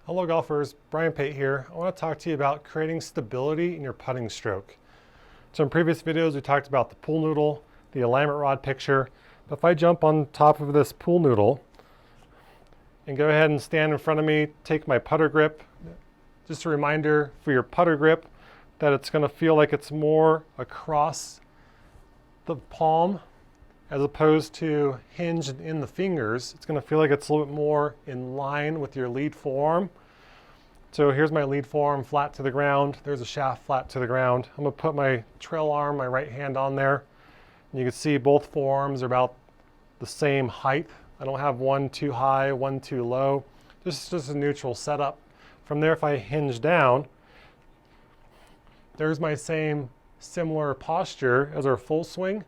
Hello golfers, Bryan Pate here. I want to talk to you about creating stability in your putting stroke. So in previous videos we talked about the pool noodle, the alignment rod picture. But if I jump on top of this pool noodle and go ahead and stand in front of me, take my putter grip, just a reminder for your putter grip that it's going to feel like it's more across the palm as opposed to hinged in the fingers. It's going to feel like it's a little bit more in line with your lead forearm. So here's my lead forearm flat to the ground. There's a shaft flat to the ground. I'm going to put my trail arm, my right hand on there. And you can see both forearms are about the same height. I don't have one too high, one too low. This is just a neutral setup. From there, if I hinge down, there's my similar posture as our full swing.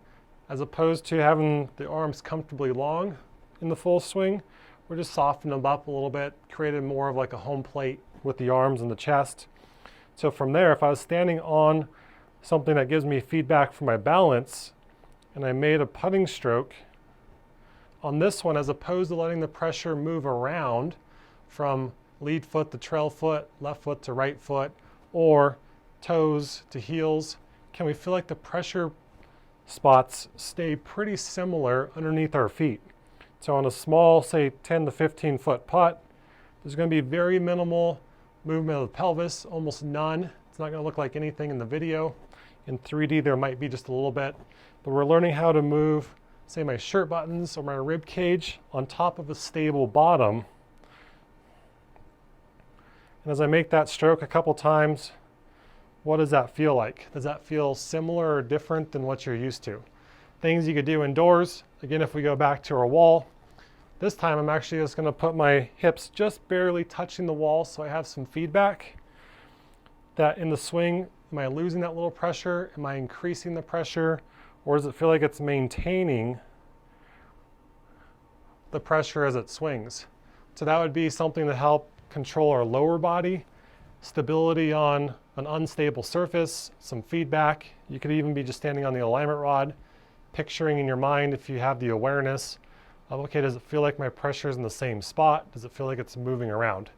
As opposed to having the arms comfortably long in the full swing, we're just softening them up a little bit, created more of like a home plate with the arms and the chest. So from there, if I was standing on something that gives me feedback for my balance, and I made a putting stroke on this one, as opposed to letting the pressure move around from lead foot to trail foot, left foot to right foot, or toes to heels, can we feel like the pressure spots stay pretty similar underneath our feet? So on a small, say 10 to 15 foot putt, there's going to be very minimal movement of the pelvis, almost none. It's not going to look like anything in the video. In 3D there might be just a little bit, but we're learning how to move, say, my shirt buttons or my rib cage on top of a stable bottom. And as I make that stroke a couple times, what does that feel like? Does that feel similar or different than what you're used to? Things you could do indoors. Again, if we go back to our wall, this time I'm actually just going to put my hips just barely touching the wall so I have some feedback. That in the swing, am I losing that little pressure? Am I increasing the pressure? Or does it feel like it's maintaining the pressure as it swings? So that would be something to help control our lower body, stability on an unstable surface, some feedback. You could even be just standing on the alignment rod, picturing in your mind, if you have the awareness of, okay, does it feel like my pressure is in the same spot? Does it feel like it's moving around?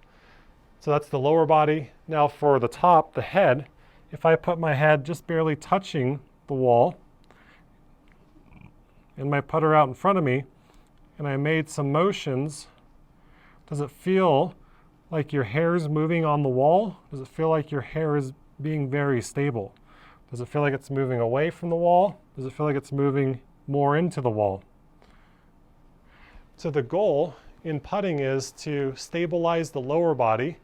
So that's the lower body. Now for the top, the head, if I put my head just barely touching the wall and my putter out in front of me, and I made some motions, does it feel like your hair is moving on the wall? Does it feel like your hair is being very stable? Does it feel like it's moving away from the wall? Does it feel like it's moving more into the wall? So the goal in putting is to stabilize the lower body.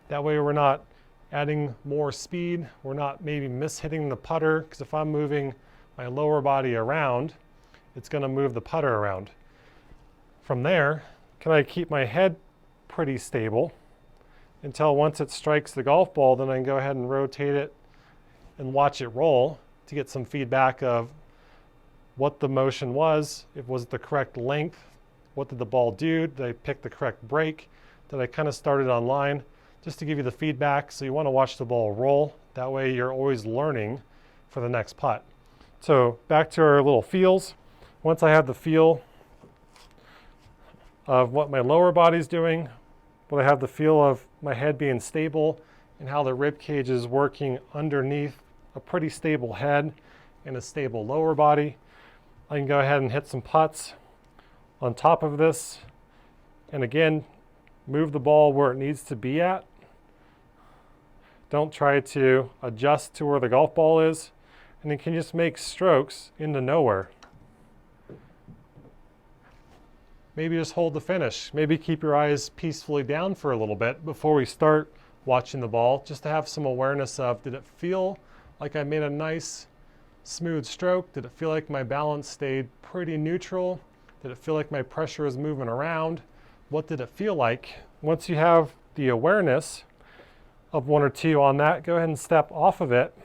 That way we're not adding more speed. We're not maybe mishitting the putter, because if I'm moving my lower body around, it's going to move the putter around. From there, can I keep my head pretty stable until once it strikes the golf ball, then I can go ahead and rotate it and watch it roll to get some feedback of what the motion was. If it was the correct length, what did the ball do? Did I pick the correct break? Did I kind of start it on line? Just to give you the feedback. So you want to watch the ball roll. That way you're always learning for the next putt. So back to our little feels. Once I have the feel of what my lower body's doing, but I have the feel of my head being stable and how the rib cage is working underneath a pretty stable head and a stable lower body. I can go ahead and hit some putts on top of this, and again, move the ball where it needs to be at. Don't try to adjust to where the golf ball is, and you can just make strokes into nowhere. Maybe just hold the finish. Maybe keep your eyes peacefully down for a little bit before we start watching the ball, just to have some awareness of, did it feel like I made a nice smooth stroke? Did it feel like my balance stayed pretty neutral? Did it feel like my pressure is moving around? What did it feel like? Once you have the awareness of one or two on that, go ahead and step off of it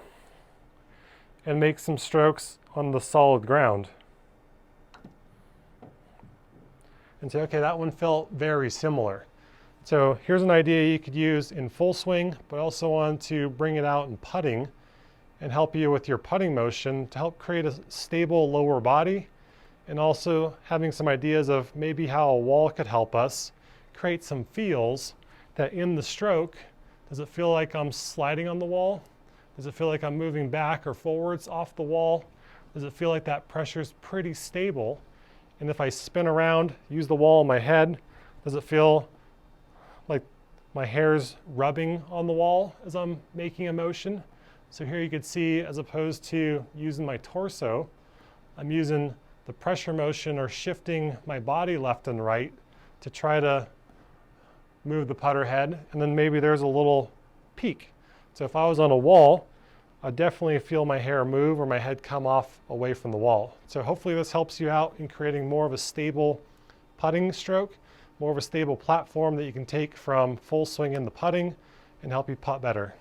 and make some strokes on the solid ground. And say, okay, that one felt very similar. So here's an idea you could use in full swing, but also want to bring it out in putting and help you with your putting motion to help create a stable lower body, and also having some ideas of maybe how a wall could help us create some feels that in the stroke, does it feel like I'm sliding on the wall? Does it feel like I'm moving back or forwards off the wall? Does it feel like that pressure is pretty stable? And if I spin around, use the wall in my head, does it feel like my hair's rubbing on the wall as I'm making a motion? So here you can see, as opposed to using my torso, I'm using the pressure motion or shifting my body left and right to try to move the putter head, and then maybe there's a little peak. So if I was on a wall, I'd definitely feel my hair move or my head come off away from the wall. So hopefully this helps you out in creating more of a stable putting stroke, more of a stable platform that you can take from full swing into putting and help you putt better.